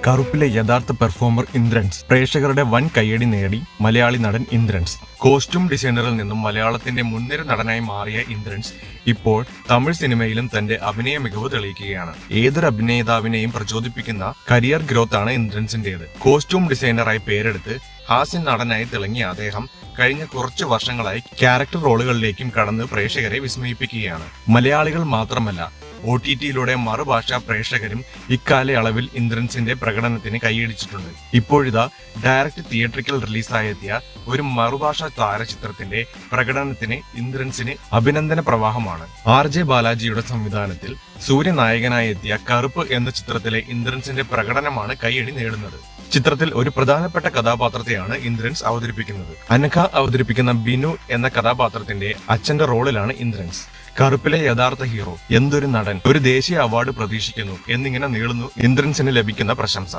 കറുപ്പിലെ യഥാർത്ഥ പെർഫോമർ ഇന്ദ്രൻസ് പ്രേക്ഷകരുടെ വൻ കയ്യടി നേടി മലയാളി നടൻ ഇന്ദ്രൻസ്. കോസ്റ്റ്യൂം ഡിസൈനറിൽ നിന്നും മലയാളത്തിന്റെ മുൻനിര നടനായി മാറിയ ഇന്ദ്രൻസ് ഇപ്പോൾ തമിഴ് സിനിമയിലും തന്റെ അഭിനയ മികവ് തെളിയിക്കുകയാണ്. ഏതൊരു അഭിനേതാവിനെയും പ്രചോദിപ്പിക്കുന്ന കരിയർ ഗ്രോത്ത് ആണ് ഇന്ദ്രൻസിന്റേത്. കോസ്റ്റ്യൂം ഡിസൈനറായി പേരെടുത്ത് ഹാസ്യ നടനായി തിളങ്ങിയ അദ്ദേഹം കഴിഞ്ഞ കുറച്ചു വർഷങ്ങളായി ക്യാരക്ടർ റോളുകളിലേക്കും കടന്ന് പ്രേക്ഷകരെ വിസ്മയിപ്പിക്കുകയാണ്. മലയാളികൾ മാത്രമല്ല, OTT-യിലൂടെ മറുഭാഷാ പ്രേക്ഷകരും ഇക്കാലയളവിൽ ഇന്ദ്രൻസിന്റെ പ്രകടനത്തിന് കൈയടിച്ചിട്ടുണ്ട്. ഇപ്പോഴിതാ ഡയറക്റ്റ് തിയേറ്ററിക്കൽ റിലീസായെത്തിയ ഒരു മറുഭാഷാ താരചിത്രത്തിന്റെ പ്രകടനത്തിന് ഇന്ദ്രൻസിന് അഭിനന്ദന പ്രവാഹമാണ്. RJ ബാലാജിയുടെ സംവിധാനത്തിൽ സൂര്യനായകനായി എത്തിയ കറുപ്പ് എന്ന ചിത്രത്തിലെ ഇന്ദ്രൻസിന്റെ പ്രകടനമാണ് കൈയടി നേടുന്നത്. ചിത്രത്തിൽ ഒരു പ്രധാനപ്പെട്ട കഥാപാത്രത്തെയാണ് ഇന്ദ്രൻസ് അവതരിപ്പിക്കുന്നത്. അനഘ അവതരിപ്പിക്കുന്ന ബിനു എന്ന കഥാപാത്രത്തിന്റെ അച്ഛന്റെ റോളിലാണ് ഇന്ദ്രൻസ്. കറുപ്പിലെ യഥാർത്ഥ ഹീറോ, എന്തൊരു നടൻ, ഒരു ദേശീയ അവാർഡ് പ്രതീക്ഷിക്കുന്നു എന്നിങ്ങനെ നീളുന്നു ഇന്ദ്രൻസിന് ലഭിക്കുന്ന പ്രശംസ.